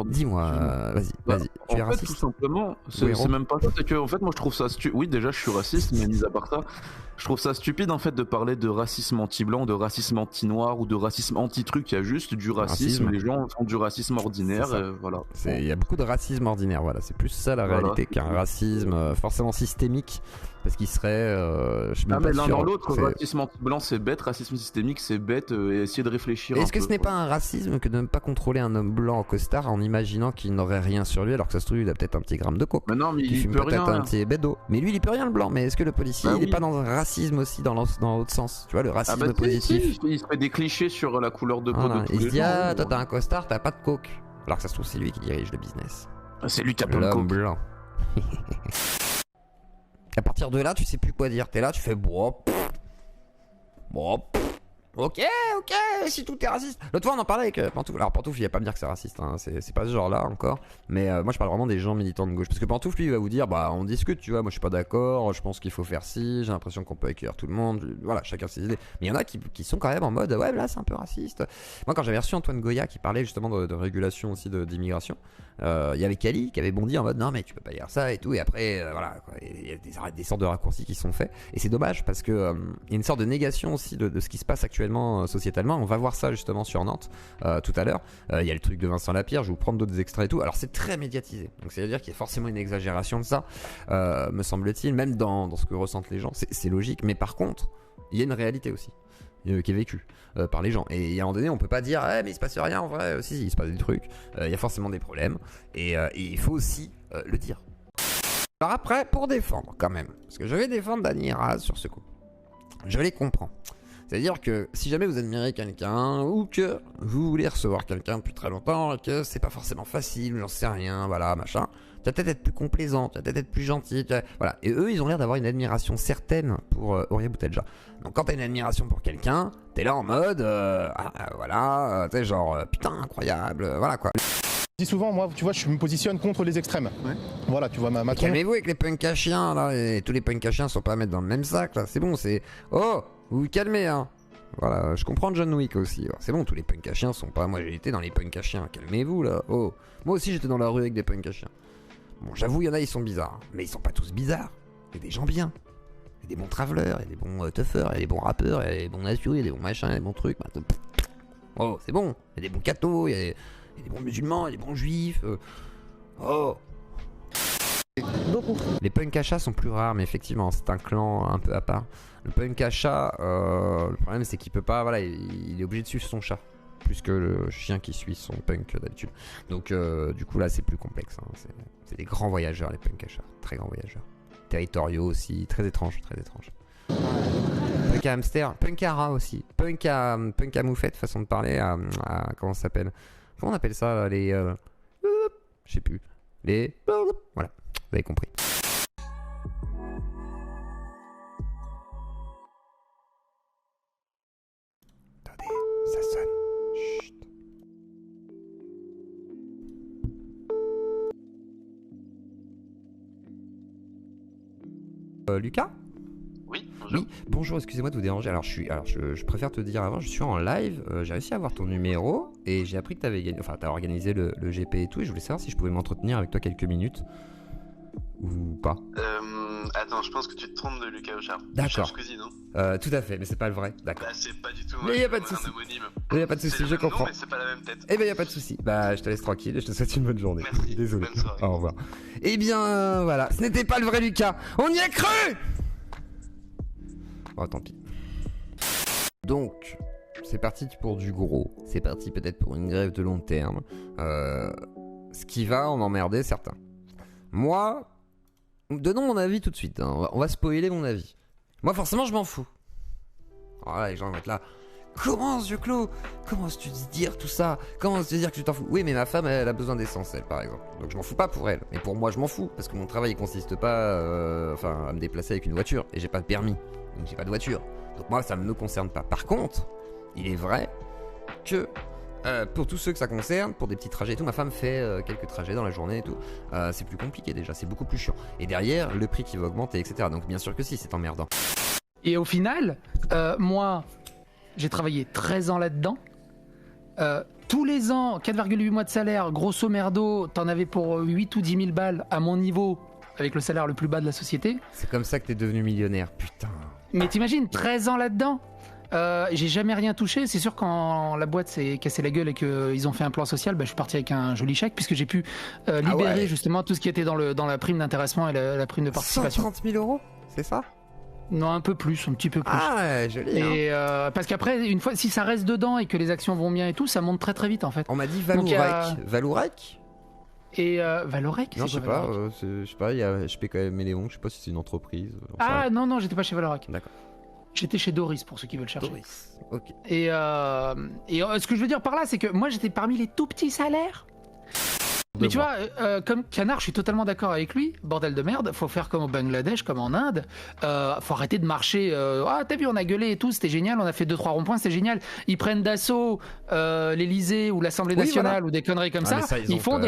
Dis-moi, vas-y, Bah, vas-y. en Tu es fait, tout raciste? simplement, Oui, c'est même pas ça, c'est que en fait, moi je trouve ça oui, déjà je suis raciste, mais mis à part ça, je trouve ça stupide en fait de parler de racisme anti-blanc, de racisme anti-noir ou de racisme anti-truc. Il y a juste du racisme, Racisme. les gens font du racisme C'est ordinaire, ça. voilà. Il y a beaucoup de racisme ordinaire, voilà. C'est plus ça la Voilà, réalité c'est qu'un tout. racisme forcément systémique. Parce qu'il serait. Je suis Ah même mais pas l'un sûr. dans l'autre, C'est- racisme anti-blanc c'est bête, racisme systémique c'est bête, et essayer de réfléchir un Est-ce que peu, ce n'est quoi. pas un racisme que de ne pas contrôler un homme blanc en costard en imaginant qu'il n'aurait rien sur lui alors que ça se trouve il a peut-être un petit gramme de coke, Mais non, mais qu'il il fume peut peut-être rien. un petit bédo. Mais lui il peut rien le blanc. Mais est-ce que le policier Bah il est oui. pas dans un racisme aussi dans l'autre sens? Tu vois, le Ah racisme bah si, positif. si, il se fait des clichés sur la couleur de peau Voilà. de tous Il se les dit gens. ah hein. toi t'as un costard, t'as pas de coke. Alors que ça se trouve c'est lui qui dirige le business. C'est lui qui a plein de L'homme coke. blanc. À partir de là, tu sais plus quoi dire. T'es là, tu fais bon, ok, si tout est raciste. L'autre fois, on en parlait avec Pantoufle. Alors, Pantoufle, il va pas me dire que c'est raciste, hein. C'est pas ce genre-là encore. Mais moi, je parle vraiment des gens militants de gauche. Parce que Pantoufle, lui, il va vous dire bah, on discute, tu vois. Moi, je suis pas d'accord. Je pense qu'il faut faire ci. J'ai l'impression qu'on peut accueillir tout le monde. Voilà, chacun ses idées. Mais il y en a qui sont quand même en mode ouais, là, c'est un peu raciste. Moi, quand j'avais reçu Antoine Goya qui parlait justement de régulation aussi d'immigration, il y avait Kali qui avait bondi en mode non, mais tu peux pas dire ça et tout. Et après, voilà, quoi. Il y a des sortes de raccourcis qui sont faits. Et c'est dommage parce que il y a une sorte de négation aussi de ce qui se passe actuellement sociétalement. On va voir ça justement sur Nantes tout à l'heure. Il y a le truc de Vincent Lapierre, je vais vous prendre d'autres extraits et tout. Alors c'est très médiatisé, donc c'est à dire qu'il y a forcément une exagération de ça, me semble-t-il, même dans ce que ressentent les gens. C'est logique, mais par contre, il y a une réalité aussi qui est vécue par les gens. Et il y a un moment donné, on peut pas dire mais il se passe rien en vrai. Si, il se passe des trucs. Il y a forcément des problèmes et il faut aussi le dire. Alors après, pour défendre quand même, parce que je vais défendre Dany Raz sur ce coup. Je les comprends. C'est-à-dire que si jamais vous admirez quelqu'un ou que vous voulez recevoir quelqu'un depuis très longtemps et que c'est pas forcément facile, j'en sais rien, voilà, machin, tu vas peut-être être plus complaisant, tu vas peut-être être plus gentil, voilà. Et eux, ils ont l'air d'avoir une admiration certaine pour Aurélien Boutelja. Donc quand t'as une admiration pour quelqu'un, t'es là en mode, voilà, tu sais, genre, putain, incroyable, voilà quoi. Je dis souvent, moi, tu vois, je me positionne contre les extrêmes. Ouais. Voilà, tu vois, ma Calmez-vous avec les punks à chiens, là, et tous les punks à chiens sont pas à mettre dans le même sac, là, c'est bon, c'est... Oh, vous vous calmez, hein. Voilà, je comprends John Wick aussi. Alors, c'est bon, tous les punks à chiens sont pas... Moi, j'ai été dans les punks à chiens, calmez-vous, là. Oh, moi aussi, j'étais dans la rue avec des punks à chiens. Bon, j'avoue, il y en a, ils sont bizarres. Mais ils sont pas tous bizarres. Il y a des gens bien. Il y a des bons travelers, il y a des bons tuffers, il y a des bons rappeurs, il y a des bons nations, il y a des bons machins, il y a des bons trucs. Oh, c'est bon. Il y a des bons cathos, il y a des bons musulmans, il y a des bons juifs. Oh. Les punks à chats sont plus rares, mais effectivement, c'est un clan un peu à part. Le punk à chat, le problème c'est qu'il peut pas, voilà, il est obligé de suivre son chat, plus que le chien qui suit son punk d'habitude. Donc du coup là c'est plus complexe, hein. C'est des grands voyageurs les punks à chat, très grands voyageurs. Territoriaux aussi, très étranges, très étranges. Punk à hamster, punk à rat aussi, punk à moufette, façon de parler, comment ça s'appelle? Comment on appelle ça, les... je sais plus. Les... Voilà, vous avez compris. Attendez, ça sonne. Chut. Lucas ? Oui, bonjour. Oui, bonjour, excusez-moi de vous déranger. Alors, je préfère te dire avant, je suis en live, j'ai réussi à avoir ton numéro et j'ai appris que t'as organisé le GP et tout, et je voulais savoir si je pouvais m'entretenir avec toi quelques minutes ou pas. Attends, je pense que tu te trompes de Lucas Auchard. D'accord. Cousine, hein. Tout à fait, mais c'est pas le vrai. D'accord. Bah, c'est pas du tout. Mais y a pas de souci. Un homonyme. Y a pas de souci, C'est le je même nom, comprends. mais c'est pas la même tête. Eh ben y a pas de souci. Bah je te laisse tranquille et je te souhaite une bonne journée. Merci. Désolé. Bonne soirée. Au revoir. Eh bien voilà, ce n'était pas le vrai Lucas. On y a cru. Oh tant pis. Donc c'est parti pour du gros. C'est parti peut-être pour une grève de long terme. Ce qui va en emmerder certains. Moi, donnons mon avis tout de suite, hein. On va spoiler mon avis. Moi forcément je m'en fous. Voilà, les gens vont être là. Comment ce clos? Comment tu dire tout ça? Comment te dire que tu t'en fous? Oui, mais ma femme elle a besoin d'essence, elle, par exemple. Donc je m'en fous pas pour elle. Et pour moi je m'en fous parce que mon travail il consiste pas à me déplacer avec une voiture et j'ai pas de permis. Donc j'ai pas de voiture. Donc moi ça ne me concerne pas. Par contre, il est vrai que pour tous ceux que ça concerne, pour des petits trajets et tout, ma femme fait quelques trajets dans la journée et tout. C'est plus compliqué déjà, c'est beaucoup plus chiant. Et derrière, le prix qui va augmenter, etc. Donc bien sûr que si, c'est emmerdant. Et au final, moi, j'ai travaillé 13 ans là-dedans. tous les ans, 4,8 mois de salaire, grosso merdo, t'en avais pour 8 ou 10 000 balles à mon niveau, avec le salaire le plus bas de la société. C'est comme ça que t'es devenu millionnaire, putain. Mais t'imagines, 13 ans là-dedans. J'ai jamais rien touché. C'est sûr, quand la boîte s'est cassée la gueule et qu'ils ont fait un plan social, bah, je suis parti avec un joli chèque puisque j'ai pu libérer justement tout ce qui était dans la prime d'intéressement et la prime de participation. 130 000 euros, c'est ça? Non, un peu plus, un petit peu plus. Ah ouais, joli. Et parce qu'après, une fois, si ça reste dedans et que les actions vont bien et tout, ça monte très très vite en fait. On m'a dit Donc, Valourec. Et Valorec, Non, c'est je sais quoi, pas, Valorec je sais pas, il y a HP quand même Méléon, je sais pas si c'est une entreprise. Ah non, j'étais pas chez Valorec. D'accord. J'étais chez Doris pour ceux qui veulent chercher. Doris, ok. Et ce que je veux dire par là, c'est que moi j'étais parmi les tout petits salaires. Mais tu vois, comme Canard, je suis totalement d'accord avec lui. Bordel de merde, faut faire comme au Bangladesh, comme en Inde. Faut arrêter de marcher. Ah, t'as vu, on a gueulé et tout, c'était génial. On a fait 2-3 ronds-points, c'était génial. Ils prennent d'assaut l'Élysée ou l'Assemblée nationale ou des conneries comme ça. Ils font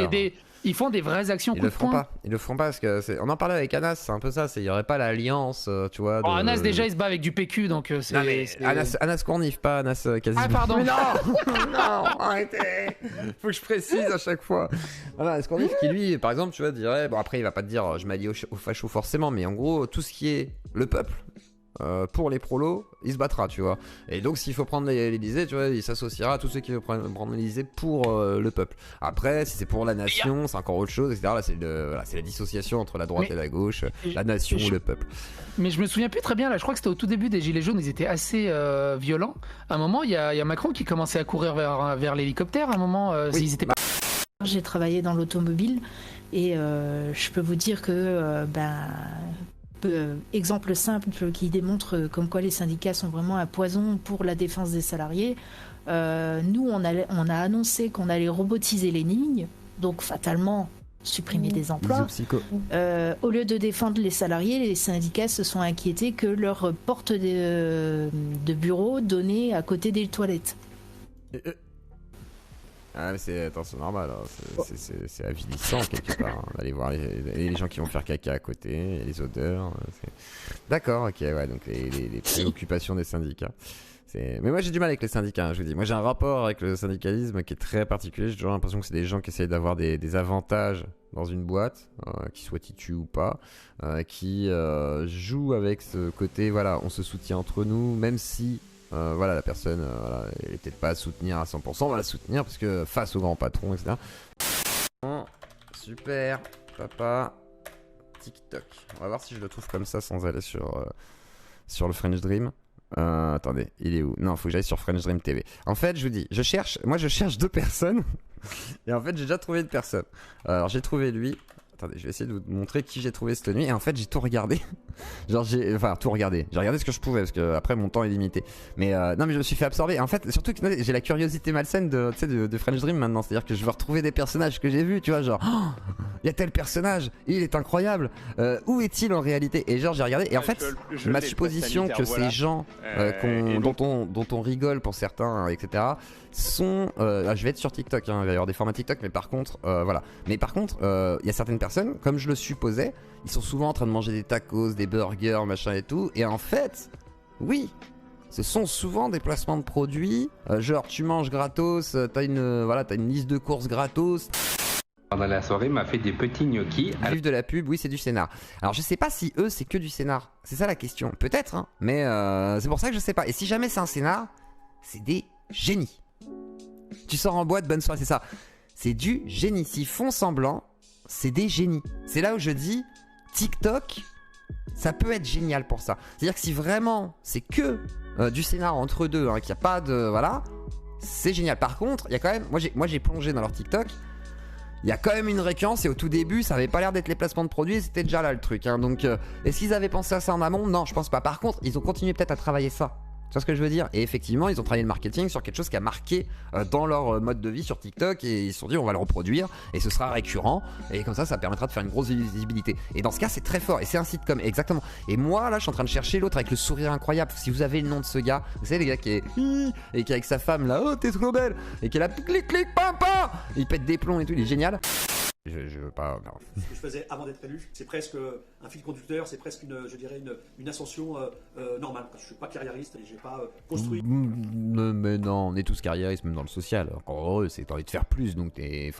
ils font des vraies actions coup de poing. Ils le feront pas parce que on en parlait avec Anas, c'est un peu ça. Il y aurait pas l'alliance, tu vois. Anas déjà il se bat avec du PQ donc c'est. Non, mais Anas Cournif, pas Anas Kazim. Ah pardon. Mais non, non, arrêtez. Faut que je précise à chaque fois. Voilà, Anas Cournif qui lui, par exemple, tu vois, dirait, bon après il va pas te dire je m'allie aux fachos forcément, mais en gros tout ce qui est le peuple. Pour les prolos, il se battra, tu vois. Et donc, s'il faut prendre l'Elysée, tu vois, il s'associera à tous ceux qui veulent prendre l'Elysée pour le peuple. Après, si c'est pour la nation, c'est encore autre chose, etc. Là, c'est la dissociation entre la droite et la gauche, la nation ou le peuple. Mais je me souviens plus très bien, là, je crois que c'était au tout début des Gilets jaunes, ils étaient assez violents. À un moment, il y a Macron qui commençait à courir vers l'hélicoptère. À un moment, ils étaient pas. J'ai travaillé dans l'automobile et je peux vous dire que exemple simple qui démontre comme quoi les syndicats sont vraiment un poison pour la défense des salariés. Nous, on a annoncé qu'on allait robotiser les lignes, donc fatalement supprimer des emplois. Au lieu de défendre les salariés, les syndicats se sont inquiétés que leur porte de bureau donnait à côté des toilettes. Ah, mais c'est normal, hein. C'est avilissant quelque part, hein, d'aller voir les gens qui vont faire caca à côté, les odeurs. D'accord, ok, ouais, donc les préoccupations des syndicats. Mais moi j'ai du mal avec les syndicats, hein, je vous dis. Moi j'ai un rapport avec le syndicalisme qui est très particulier. J'ai toujours l'impression que c'est des gens qui essayent d'avoir des avantages dans une boîte, qu'ils soient titus ou pas, qui jouent avec ce côté, voilà, on se soutient entre nous, même si voilà, la personne elle est peut-être pas à soutenir à 100%, on va la soutenir parce que face au grand patron, etc. Super, papa, TikTok. On va voir si je le trouve comme ça sans aller sur le French Dream. Attendez, il est où? Non, faut que j'aille sur French Dream TV. En fait, je vous dis, je cherche 2 personnes. Et en fait, j'ai déjà trouvé une personne. Alors, j'ai trouvé lui. Attendez, je vais essayer de vous montrer qui j'ai trouvé cette nuit. Et en fait, j'ai tout regardé. Tout regardé. J'ai regardé ce que je pouvais parce que après mon temps est limité. Mais non, mais je me suis fait absorber. En fait, surtout que j'ai la curiosité malsaine de French Dream maintenant. C'est-à-dire que je veux retrouver des personnages que j'ai vus. Tu vois, genre, il y a tel personnage, il est incroyable. Où est-il en réalité? Et genre, j'ai regardé. Et en fait, ma supposition que ces gens dont on rigole pour certains, etc. sont. Je vais être sur TikTok. Hein, il va y avoir des formats TikTok, mais par contre, voilà. Mais par contre, il y a certaines personnes, comme je le supposais, ils sont souvent en train de manger des tacos, des burgers, machin et tout. Et en fait, oui, ce sont souvent des placements de produits. Genre, tu manges gratos, t'as une liste de courses gratos. Pendant la soirée, m'a fait des petits gnocchis. Vivre de la pub, oui, c'est du scénar. Alors, je sais pas si eux, c'est que du scénar. C'est ça la question. Peut-être, hein. Mais c'est pour ça que je sais pas. Et si jamais c'est un scénar, c'est des génies. Tu sors en boîte, bonne soirée, c'est ça. C'est du génie. S'ils font semblant, c'est des génies. C'est là où je dis, TikTok, ça peut être génial pour ça. C'est-à-dire que si vraiment c'est que du scénar entre deux, hein, qu'il n'y a pas de... Voilà, c'est génial. Par contre, il y a quand même... Moi, j'ai plongé dans leur TikTok. Il y a quand même une récurrence et au tout début, ça avait pas l'air d'être les placements de produits, c'était déjà là le truc. Hein. Donc, est-ce qu'ils avaient pensé à ça en amont? Non, je pense pas. Par contre, ils ont continué peut-être à travailler ça. Tu vois ce que je veux dire? Et effectivement, ils ont travaillé le marketing sur quelque chose qui a marqué dans leur mode de vie sur TikTok et ils se sont dit on va le reproduire et ce sera récurrent et comme ça permettra de faire une grosse visibilité. Et dans ce cas, c'est très fort et c'est un sitcom, exactement. Et moi, là, je suis en train de chercher l'autre avec le sourire incroyable. Si vous avez le nom de ce gars, vous savez, le gars qui est et qui est avec sa femme là, oh t'es trop belle et qui est là, clic clic pam pam, il pète des plombs et tout, il est génial. Je veux pas. Non. Ce que je faisais avant d'être élu, c'est presque un fil conducteur, c'est presque une ascension normale. Je suis pas carriériste et j'ai pas construit. Mais non, on est tous carriéristes, même dans le social. Encore heureux, c'est que t'as envie de faire plus, donc t'as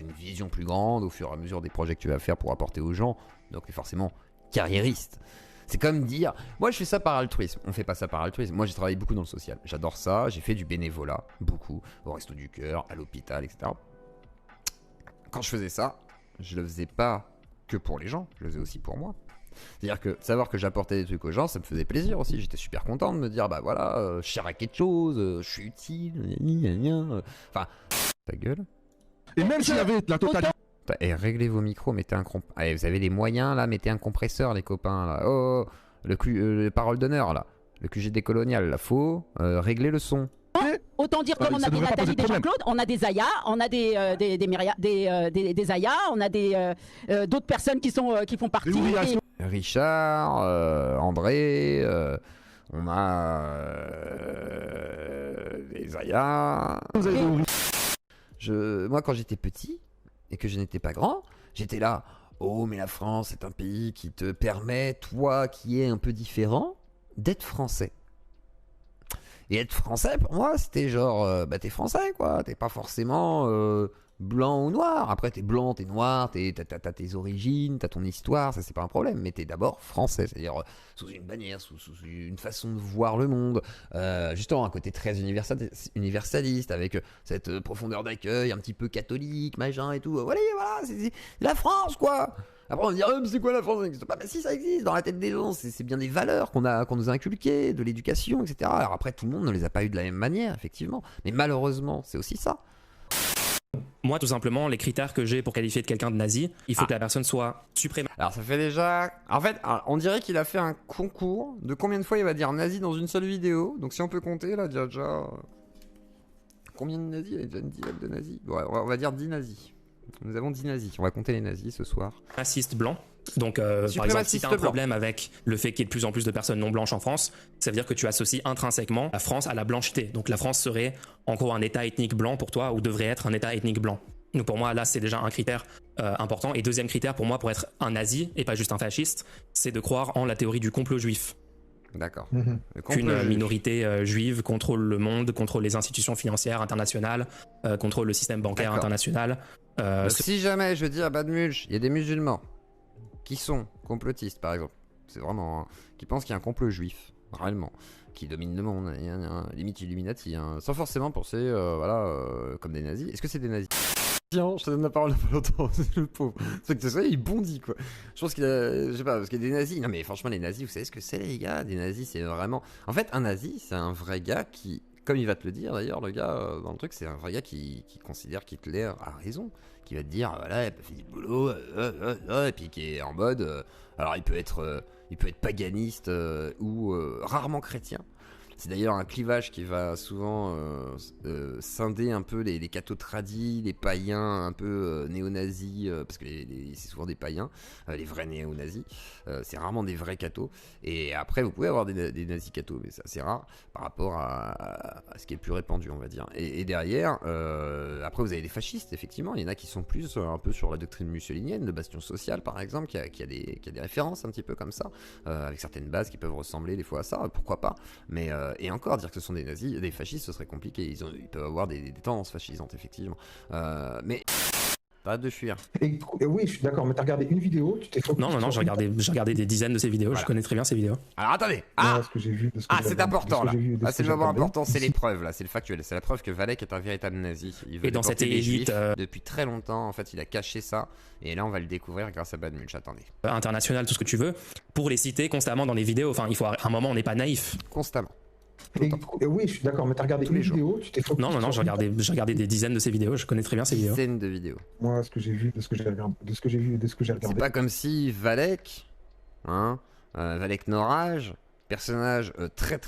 une vision plus grande au fur et à mesure des projets que tu vas faire pour apporter aux gens. Donc t'es forcément carriériste. C'est comme dire, moi je fais ça par altruisme. On fait pas ça par altruisme. Moi j'ai travaillé beaucoup dans le social. J'adore ça. J'ai fait du bénévolat, beaucoup, au Resto du Cœur, à l'hôpital, etc. Quand je faisais ça, je le faisais pas que pour les gens, je le faisais aussi pour moi. C'est-à-dire que savoir que j'apportais des trucs aux gens, ça me faisait plaisir aussi. J'étais super content de me dire, bah voilà, je sers à quelque chose, je suis utile, enfin, ta gueule. Et même s'il y avait la totalité. Et réglez vos micros, mettez un allez, vous avez les moyens là, mettez un compresseur les copains là. Oh, le parole d'honneur là, le QG colonial là, faut régler le son. Autant dire qu'on a des Nathalie, des Jean-Claude, on a des Aya, on a des Aya, on a d'autres personnes qui font partie. Richard, André, on a des Aya. Moi quand j'étais petit et que je n'étais pas grand, j'étais là. Oh mais la France est un pays qui te permet, toi qui es un peu différent, d'être français. Et être français, pour moi, c'était genre, bah t'es français, quoi. T'es pas forcément blanc ou noir. Après, t'es blanc, t'es noir, t'as tes origines, t'as ton histoire, ça c'est pas un problème. Mais t'es d'abord français, c'est-à-dire sous une bannière, sous une façon de voir le monde. Justement, un côté très universaliste, avec cette profondeur d'accueil, un petit peu catholique, machin et tout. Voilà, c'est la France, quoi. Après on va dire mais c'est quoi la France? Ça n'existe pas. Mais si, ça existe dans la tête des gens. C'est bien des valeurs qu'on nous a inculquées, de l'éducation, etc. Alors après tout le monde ne les a pas eues de la même manière, effectivement. Mais malheureusement c'est aussi ça. Moi tout simplement les critères que j'ai pour qualifier de quelqu'un de nazi, il faut que la personne soit suprême. Alors ça fait déjà... En fait on dirait qu'il a fait un concours de combien de fois il va dire nazi dans une seule vidéo. Donc si on peut compter là déjà... Combien de nazis? Il a déjà une dizaine de nazis. Ouais, on va dire 10 nazis. Nous avons 10 nazis, on va compter les nazis ce soir. Raciste blanc. Donc par exemple si tu as un problème avec le fait qu'il y ait de plus en plus de personnes non blanches en France, ça veut dire que tu associes intrinsèquement la France à la blancheté. Donc la France serait en gros un état ethnique blanc pour toi, ou devrait être un état ethnique blanc. Donc pour moi là c'est déjà un critère important. Et deuxième critère pour moi pour être un nazi et pas juste un fasciste, c'est de croire en la théorie du complot juif. D'accord. Qu'une minorité juive contrôle le monde, contrôle les institutions financières internationales, contrôle le système bancaire international. Si jamais je dis à Bad Mulch, il y a des musulmans qui sont complotistes par exemple, c'est vraiment qui pensent qu'il y a un complot juif, réellement, qui domine le monde, limite Illuminati, sans forcément penser comme des nazis. Est-ce que c'est des nazis? Tiens, je te donne la parole pas longtemps, c'est le pauvre. C'est que ça, il bondit quoi. Je pense qu'il a. Je sais pas, parce qu'il y a des nazis. Non mais franchement, les nazis, vous savez ce que c'est les gars? Des nazis, c'est vraiment. En fait, un nazi, c'est un vrai gars qui. Comme il va te le dire d'ailleurs, le gars dans le truc, c'est un vrai gars qui considère qu'Hitler a raison. Qui va te dire, voilà, il a pas fait du boulot, et puis qui est en mode. Alors il peut être paganiste ou rarement chrétien. C'est d'ailleurs un clivage qui va souvent scinder un peu les cathos tradis, les païens un peu néo-nazis, parce que c'est souvent des païens, les vrais néo-nazis, c'est rarement des vrais cathos. Et après vous pouvez avoir des nazis cathos, mais c'est assez rare par rapport à ce qui est le plus répandu, on va dire. Et derrière, après vous avez des fascistes, effectivement, il y en a qui sont plus un peu sur la doctrine mussolinienne, le bastion social par exemple, qui a des références un petit peu comme ça, avec certaines bases qui peuvent ressembler des fois à ça, pourquoi pas, mais et encore dire que ce sont des nazis, des fascistes, ce serait compliqué. Ils peuvent avoir des tendances fascisantes, effectivement. Mais arrête de fuir. Et oui, je suis d'accord, mais t'as regardé une vidéo, tu t'es focus. Non, j'ai regardé des dizaines de ces vidéos, voilà. Je connais très bien ces vidéos. Alors attendez. C'est important là. C'est le moment important, c'est les preuves là, c'est le factuel. C'est la preuve que Valek est un véritable nazi. Il veut et dans cette élite depuis très longtemps, en fait, il a caché ça. Et là, on va le découvrir grâce à Bad Mulch. Attendez. International, tout ce que tu veux, pour les citer constamment dans les vidéos. Enfin, il faut à un moment, on n'est pas naïf. Constamment. Et oui, je suis d'accord, mais t'as regardé une vidéo, tu t'es focus. Non, j'ai regardé des dizaines de ces vidéos, je connais très bien ces vidéos. Dizaines de vidéos. Moi, ce que j'ai vu, de ce que j'ai vu et de ce que j'ai regardé. C'est pas comme si Valek, Valek Norage, personnage très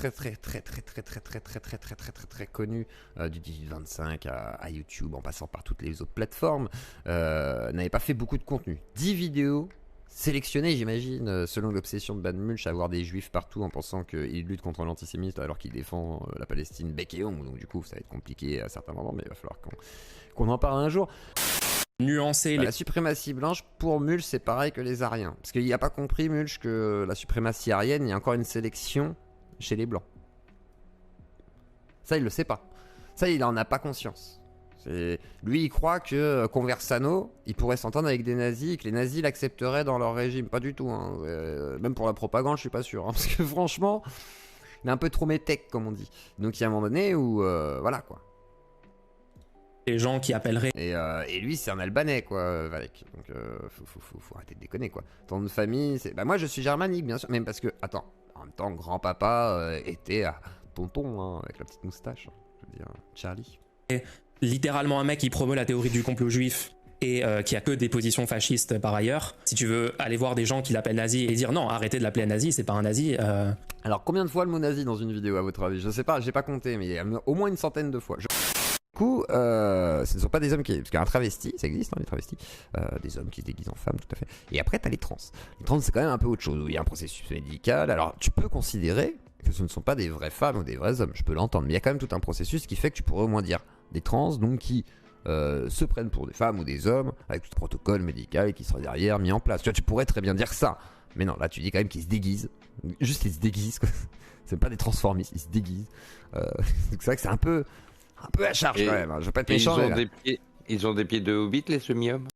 connu du 18-25 à YouTube, en passant par toutes les autres plateformes, n'avait pas fait beaucoup de contenu. 10 vidéos sélectionné, j'imagine, selon l'obsession de Bad Mulch, à avoir des juifs partout en pensant qu'il lutte contre l'antisémitisme alors qu'il défend la Palestine bec et ongle. Donc du coup, ça va être compliqué à certains moments, mais il va falloir qu'on en parle un jour. nuancer les... La suprématie blanche, pour Mulch, c'est pareil que les Aryens. Parce qu'il n'a pas compris, Mulch, que la suprématie aryenne, il y a encore une sélection chez les blancs. Ça, il le sait pas. Ça, il en a pas conscience. Lui, il croit que Conversano, il pourrait s'entendre avec des nazis et que les nazis l'accepteraient dans leur régime. Pas du tout. Hein. Même pour la propagande, je suis pas sûr. Hein, parce que franchement, il est un peu trop métèque, comme on dit. Donc, il y a un moment donné où... voilà, quoi. Les gens qui appelleraient... Et lui, c'est un Albanais, quoi, Valek. Donc, faut arrêter de déconner, quoi. Ton nom de famille, c'est... Bah, moi, je suis germanique, bien sûr. Même parce que... Attends. En même temps, grand-papa était à tonton, hein, avec la petite moustache. Je veux dire, Charlie. Littéralement un mec qui promeut la théorie du complot juif et qui a que des positions fascistes par ailleurs. Si tu veux aller voir des gens qui l'appellent nazi et dire non, arrêtez de l'appeler nazi, c'est pas un nazi. Alors combien de fois le mot nazi dans une vidéo à votre avis? Je sais pas, j'ai pas compté, mais il y a au moins une centaine de fois. Du coup, ce ne sont pas des hommes qui... Parce qu'un travesti, ça existe, hein, les travestis. Des hommes qui se déguisent en femmes, tout à fait. Et après, t'as les trans. Les trans, c'est quand même un peu autre chose. Il y a un processus médical. Alors, tu peux considérer que ce ne sont pas des vraies femmes ou des vrais hommes. Je peux l'entendre. Mais il y a quand même tout un processus qui fait que tu pourrais au moins dire des trans, donc qui se prennent pour des femmes ou des hommes, avec tout le protocole médical et qui sera derrière mis en place. Tu vois, tu pourrais très bien dire ça. Mais non, là, tu dis quand même qu'ils se déguisent. Juste, ils se déguisent, quoi. C'est pas des transformistes, ils se déguisent. Donc c'est vrai que c'est un peu à charge quand même, hein. Je veux pas être méchant. Ils ont des pieds de hobbit, les semi-hommes.